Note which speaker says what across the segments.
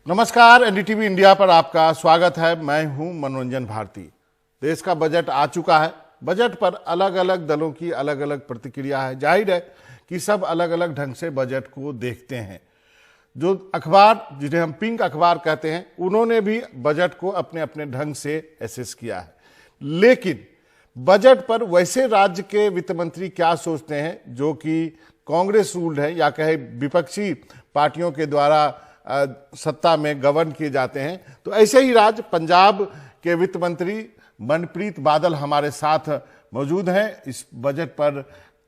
Speaker 1: नमस्कार, NDTV India पर आपका स्वागत है। मैं हूं मनोरंजन भारती। देश का बजट आ चुका है। बजट पर अलग अलग दलों की अलग अलग प्रतिक्रिया है। जाहिर है कि सब अलग अलग ढंग से बजट को देखते हैं। जो अखबार, जिन्हें हम पिंक अखबार कहते हैं, उन्होंने भी बजट को अपने अपने ढंग से एसेस किया है। लेकिन बजट पर वैसे राज्य के वित्त मंत्री क्या सोचते हैं जो कि कांग्रेस रूल्ड है या कहे विपक्षी पार्टियों के द्वारा सत्ता में गवर्न किए जाते हैं, तो ऐसे ही राज्य पंजाब के वित्त मंत्री मनप्रीत बादल हमारे साथ मौजूद हैं इस बजट पर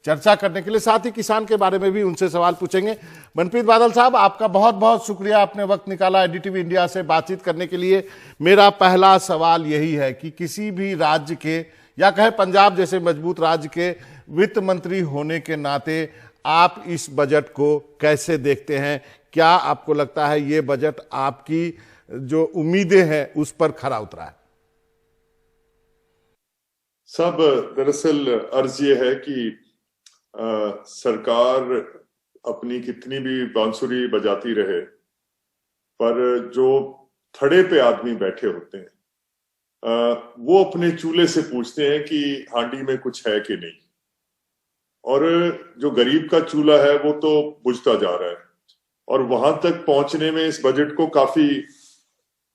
Speaker 1: चर्चा करने के लिए। साथ ही किसान के बारे में भी उनसे सवाल पूछेंगे। मनप्रीत बादल साहब, आपका बहुत बहुत शुक्रिया, आपने वक्त निकाला एनडीटीवी इंडिया से बातचीत करने के लिए। मेरा पहला सवाल यही है कि किसी भी राज्य के या कहे पंजाब जैसे मजबूत राज्य के वित्त मंत्री होने के नाते आप इस बजट को कैसे देखते हैं? क्या आपको लगता है ये बजट आपकी जो उम्मीदें हैं उस पर खरा उतरा है?
Speaker 2: सब दरअसल अर्ज ये है कि सरकार अपनी कितनी भी बांसुरी बजाती रहे, पर जो थड़े पे आदमी बैठे होते हैं वो अपने चूल्हे से पूछते हैं कि हांडी में कुछ है कि नहीं। और जो गरीब का चूल्हा है वो तो बुझता जा रहा है और वहां तक पहुंचने में इस बजट को काफी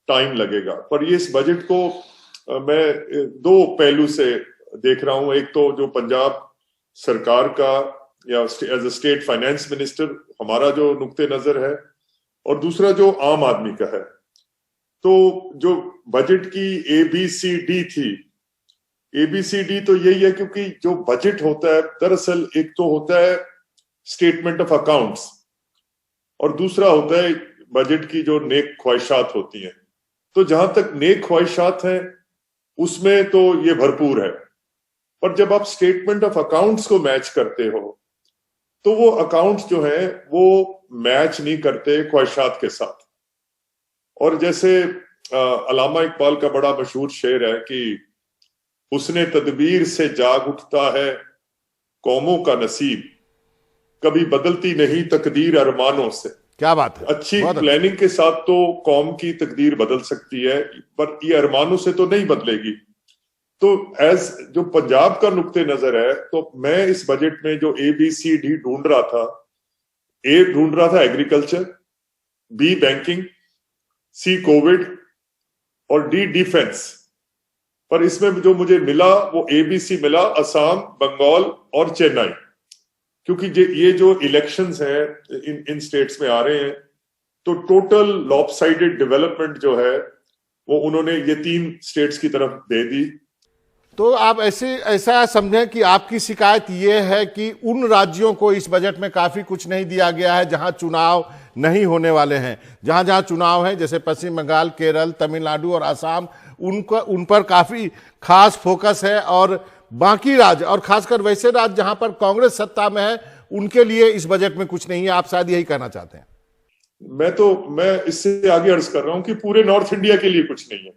Speaker 2: टाइम लगेगा। पर ये इस बजट को मैं दो पहलू से देख रहा हूं। एक तो जो पंजाब सरकार का या as a state finance minister हमारा जो नुक्ते नजर है, और दूसरा जो आम आदमी का है। तो जो बजट की ABCD थी, ABCD तो यही है, क्योंकि जो बजट होता है दरअसल एक तो होता है स्टेटमेंट ऑफ अकाउंट्स और दूसरा होता है बजट की जो नेक ख्वाहिशात होती हैं। तो जहां तक नेक ख्वाहिशात हैं उसमें तो ये भरपूर है, पर जब आप स्टेटमेंट ऑफ अकाउंट्स को मैच करते हो तो वो अकाउंट्स जो हैं वो मैच नहीं करते ख्वाहिशात के साथ। और जैसे अल्लामा इकबाल का बड़ा मशहूर शेर है कि उसने तदबीर से जाग उठता है कौमों का नसीब, कभी बदलती नहीं तकदीर अरमानों से।
Speaker 1: क्या बात है!
Speaker 2: अच्छी प्लानिंग के साथ तो कौम की तकदीर बदल सकती है, पर ये अरमानों से तो नहीं बदलेगी। तो एज जो पंजाब का नुक्ते नजर है, तो मैं इस बजट में जो ABCD ढूंढ रहा था, A ढूंढ रहा था agriculture, B banking, C Covid और D डिफेंस। पर इसमें जो मुझे मिला वो ABC मिला, असम, बंगाल और चेन्नई। क्योंकि ये जो इलेक्शंस हैं इन स्टेट्स में आ रहे हैं, तो टोटल लॉपसाइडेड डेवलपमेंट जो है वो उन्होंने ये 3 स्टेट्स की तरफ दे दी।
Speaker 1: तो आप ऐसा समझें कि आपकी शिकायत ये है कि उन राज्यों को इस बजट में काफी कुछ नहीं दिया गया है जहां चुनाव नहीं होने वाले हैं। जहां जहां चुनाव है, जैसे पश्चिम बंगाल, केरल, तमिलनाडु और असम, उन पर काफी खास फोकस है, और बाकी राज्य और खासकर वैसे राज्य जहां पर कांग्रेस सत्ता में है उनके लिए इस बजट में कुछ नहीं है। आप शायद यही कहना चाहते हैं।
Speaker 2: मैं इससे आगे अर्ज कर रहा हूं कि पूरे नॉर्थ इंडिया के लिए कुछ नहीं है।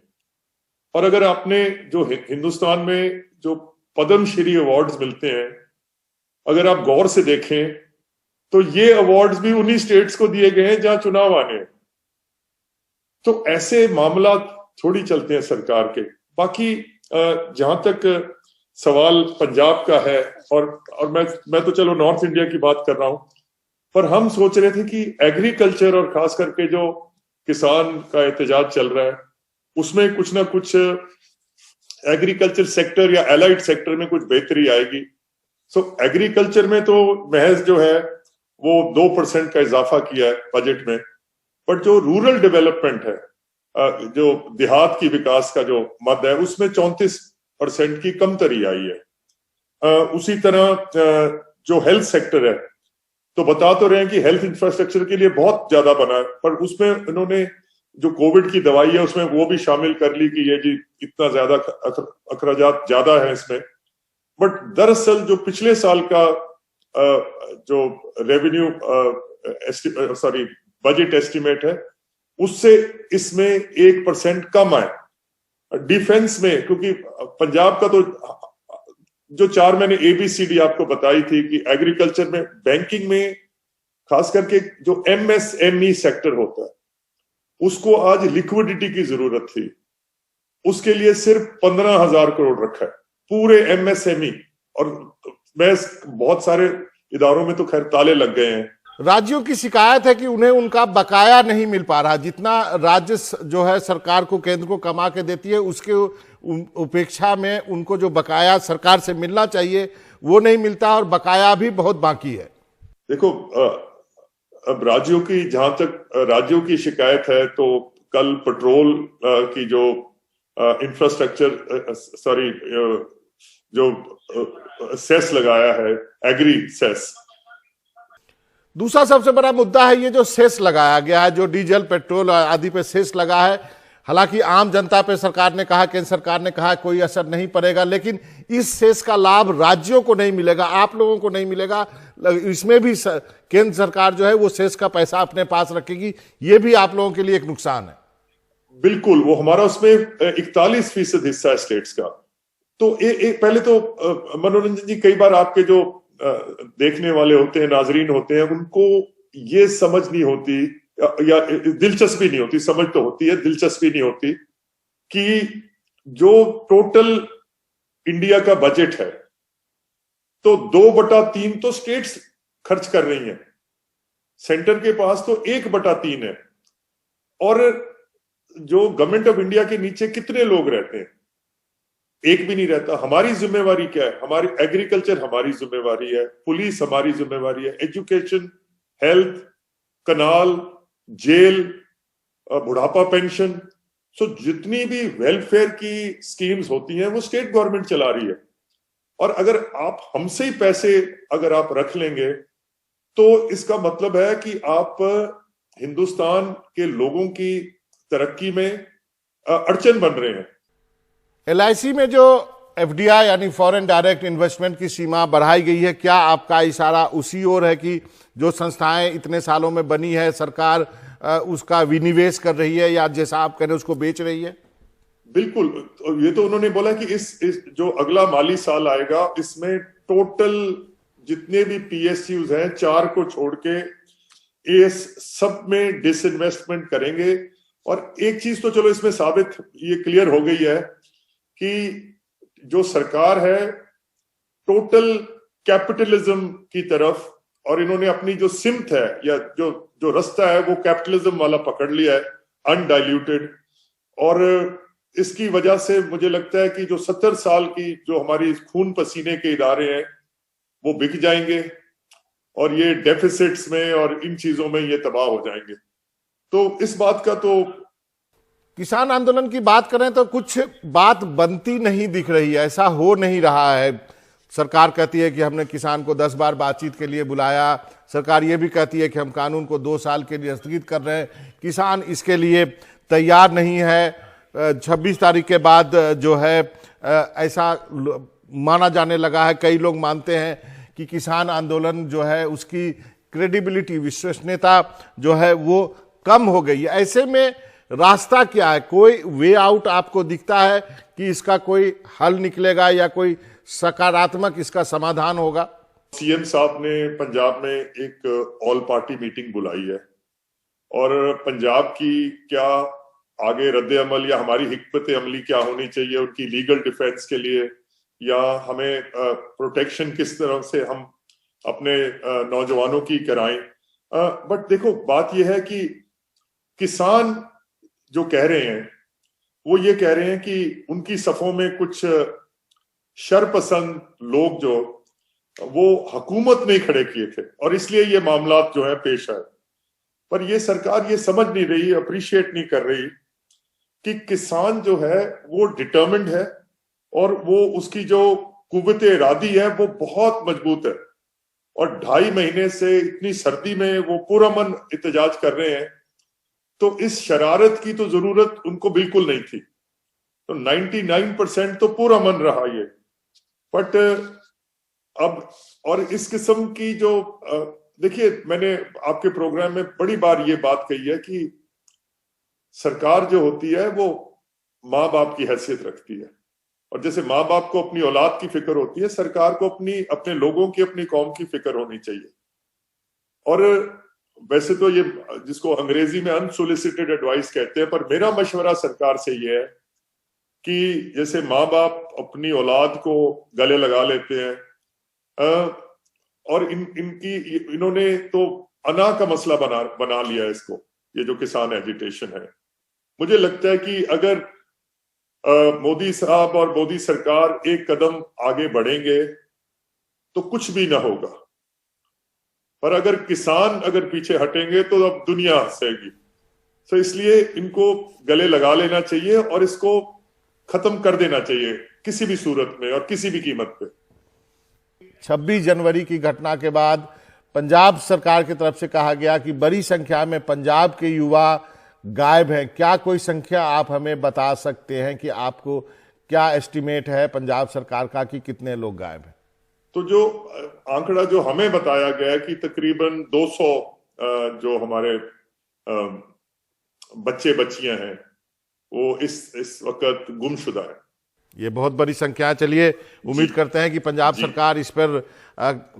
Speaker 2: और अगर आपने जो हिंदुस्तान में जो पद्मश्री अवार्ड्स मिलते हैं, अगर आप गौर से देखें तो ये अवार्ड्स भी उन्हीं स्टेट्स को दिए गए हैं जहां चुनाव आने हैं। तो ऐसे मामला थोड़ी चलते हैं सरकार के। बाकी जहां तक सवाल पंजाब का है, और मैं तो चलो नॉर्थ इंडिया की बात कर रहा हूं, पर हम सोच रहे थे कि एग्रीकल्चर और खास करके जो किसान का एहतजाज चल रहा है उसमें कुछ ना कुछ एग्रीकल्चर सेक्टर या एलाइड सेक्टर में कुछ बेहतरी आएगी। सो एग्रीकल्चर में तो महज जो है वो 2% का इजाफा किया है बजट में, बट जो रूरल डेवलपमेंट है, जो देहात की विकास का जो मद है, उसमें 34% की कमतरी आई है। उसी तरह जो हेल्थ सेक्टर है, तो बता तो रहे हैं कि हेल्थ इंफ्रास्ट्रक्चर के लिए बहुत ज्यादा बना है, पर उसमें इन्होंने जो कोविड की दवाई है उसमें वो भी शामिल कर ली कि ये जी इतना ज्यादा अखराजात ज्यादा है इसमें। बट दरअसल जो पिछले साल का जो रेवेन्यू बजट एस्टिमेट है उससे इसमें 1% कम आए। डिफेंस में, क्योंकि पंजाब का तो जो 4 मैंने ABCD आपको बताई थी कि एग्रीकल्चर में, बैंकिंग में, खास करके जो MSME सेक्टर होता है उसको आज लिक्विडिटी की जरूरत थी, उसके लिए सिर्फ 15,000 करोड़ रखा है पूरे एमएसएमई। और मैं बहुत सारे इदारों में तो खैर ताले लग गए हैं।
Speaker 1: राज्यों की शिकायत है कि उन्हें उनका बकाया नहीं मिल पा रहा, जितना राज्य जो है सरकार को, केंद्र को कमा के देती है, उसके उपेक्षा में उनको जो बकाया सरकार से मिलना चाहिए वो नहीं मिलता, और बकाया भी बहुत बाकी है।
Speaker 2: देखो, अब राज्यों की, जहां तक राज्यों की शिकायत है, तो कल पेट्रोल की जो इंफ्रास्ट्रक्चर जो सेस लगाया है, एग्री सेस,
Speaker 1: दूसरा सबसे बड़ा मुद्दा है ये जो सेस लगाया गया है, जो डीजल पेट्रोल आदि पे सेस लगा है। हालांकि आम जनता पे सरकार ने कहा, केंद्र सरकार ने कहा कोई असर नहीं पड़ेगा, लेकिन इस सेस का लाभ राज्यों को नहीं मिलेगा, आप लोगों को नहीं मिलेगा। इसमें भी केंद्र सरकार जो है वो सेस का पैसा अपने पास रखेगी, ये भी आप लोगों के लिए एक नुकसान है।
Speaker 2: बिल्कुल, वो हमारा उसमें 41% हिस्सा है स्टेट्स का। तो पहले तो मनोरंजन जी, कई बार आपके जो देखने वाले होते हैं, नाजरीन होते हैं, उनको ये समझ नहीं होती या दिलचस्पी नहीं होती, समझ तो होती है, दिलचस्पी नहीं होती कि जो टोटल इंडिया का बजट है, तो 2/3 तो स्टेट्स खर्च कर रही हैं, सेंटर के पास तो 1/3 है। और जो गवर्नमेंट ऑफ इंडिया के नीचे कितने लोग रहते हैं? एक भी नहीं रहता। हमारी जिम्मेवारी क्या है? हमारी एग्रीकल्चर हमारी जिम्मेवारी है, पुलिस हमारी जिम्मेवारी है, एजुकेशन, हेल्थ, कनाल, जेल, बुढ़ापा पेंशन, सो जितनी भी वेलफेयर की स्कीम्स होती हैं वो स्टेट गवर्नमेंट चला रही है। और अगर आप हमसे ही पैसे अगर आप रख लेंगे, तो इसका मतलब है कि आप हिंदुस्तान के लोगों की तरक्की में अड़चन बन रहे हैं।
Speaker 1: LIC में जो FDI यानी फॉरेन डायरेक्ट इन्वेस्टमेंट की सीमा बढ़ाई गई है, क्या आपका इशारा उसी ओर है कि जो संस्थाएं इतने सालों में बनी है, सरकार उसका विनिवेश कर रही है, या जैसा आप कह रहे हैं उसको बेच रही है?
Speaker 2: बिल्कुल, ये तो उन्होंने बोला कि इस जो अगला माली साल आएगा, इसमें टोटल जितने भी PSUs हैं, 4 को छोड़ के, इस सब में डिसइन्वेस्टमेंट करेंगे। और एक चीज तो चलो इसमें साबित, ये क्लियर हो गई है कि जो सरकार है टोटल कैपिटलिज्म की तरफ, और इन्होंने अपनी जो सिमत है या जो रास्ता है वो कैपिटलिज्म वाला पकड़ लिया है, अनडाइल्यूटेड। और इसकी वजह से मुझे लगता है कि जो 70 साल की जो हमारी खून पसीने के इदारे हैं वो बिक जाएंगे, और ये डेफिसिट्स में और इन चीजों में ये तबाह हो जाएंगे। तो इस बात का तो,
Speaker 1: किसान आंदोलन की बात करें तो कुछ बात बनती नहीं दिख रही है, ऐसा हो नहीं रहा है। सरकार कहती है कि हमने किसान को 10 बार बातचीत के लिए बुलाया, सरकार ये भी कहती है कि हम कानून को 2 साल के लिए स्थगित कर रहे हैं, किसान इसके लिए तैयार नहीं है। 26 तारीख के बाद जो है ऐसा माना जाने लगा है, कई लोग मानते हैं कि किसान आंदोलन जो है उसकी क्रेडिबिलिटी, विश्वसनीयता जो है वो कम हो गई है। ऐसे में रास्ता क्या है? कोई वे आउट आपको दिखता है कि इसका कोई हल निकलेगा या कोई सकारात्मक इसका समाधान होगा?
Speaker 2: CM साहब ने पंजाब में एक ऑल पार्टी मीटिंग बुलाई है, और पंजाब की क्या आगे रद्द अमल या हमारी हिकमत अमली क्या होनी चाहिए उनकी लीगल डिफेंस के लिए, या हमें प्रोटेक्शन किस तरह से हम अपने नौजवानों की कराएं। बट देखो, बात यह है कि किसान जो कह रहे हैं वो ये कह रहे हैं कि उनकी सफों में कुछ शरपसंद लोग जो वो हुकूमत में खड़े किए थे, और इसलिए ये मामला जो है पेश आए। पर ये सरकार ये समझ नहीं रही, अप्रिशिएट नहीं कर रही कि किसान जो है वो डिटर्मिन्ड है, और वो उसकी जो कुव्वत इरादी है वो बहुत मजबूत है। और 2.5 महीने से इतनी सर्दी में वो पूरा मन एहतजाज कर रहे हैं, तो इस शरारत की तो जरूरत उनको बिल्कुल नहीं थी। तो 99% तो पूरा मन रहा ये। बट अब, और इस किस्म की जो देखिए, मैंने आपके प्रोग्राम में बड़ी बार ये बात कही है कि सरकार जो होती है वो माँ बाप की हैसियत रखती है, और जैसे माँ बाप को अपनी औलाद की फिक्र होती है, सरकार को अपने लोगों की, अपनी कौम की फिक्र होनी चाहिए। और वैसे तो ये जिसको अंग्रेजी में अनसोलिसिटेड एडवाइस कहते हैं, पर मेरा मशवरा सरकार से ये है कि जैसे माँ बाप अपनी औलाद को गले लगा लेते हैं, और इन्होंने तो अना का मसला बना लिया है इसको, ये जो किसान एजिटेशन है। मुझे लगता है कि अगर मोदी साहब और मोदी सरकार एक कदम आगे बढ़ेंगे तो कुछ भी ना होगा, पर अगर किसान अगर पीछे हटेंगे तो अब दुनिया हंसेगी। तो इसलिए इनको गले लगा लेना चाहिए और इसको खत्म कर देना चाहिए किसी भी सूरत में और किसी भी कीमत पे।
Speaker 1: 26 जनवरी की घटना के बाद पंजाब सरकार की तरफ से कहा गया कि बड़ी संख्या में पंजाब के युवा गायब हैं। क्या कोई संख्या आप हमें बता सकते हैं कि आपको क्या एस्टिमेट है पंजाब सरकार का कि कितने लोग गायब हैं?
Speaker 2: तो जो आंकड़ा जो हमें बताया गया है कि तकरीबन 200 जो हमारे बच्चे बच्चियां हैं वो इस वक्त गुमशुदा है।
Speaker 1: ये बहुत बड़ी संख्या है। चलिए उम्मीद करते हैं कि पंजाब सरकार इस पर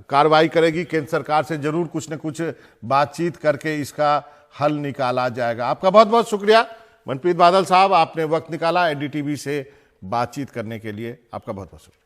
Speaker 1: कार्रवाई करेगी। केंद्र सरकार से जरूर कुछ न कुछ बातचीत करके इसका हल निकाला जाएगा। आपका बहुत बहुत शुक्रिया मनप्रीत बादल साहब, आपने वक्त निकाला एनडीटीवी से बातचीत करने के लिए। आपका बहुत बहुत शुक्रिया।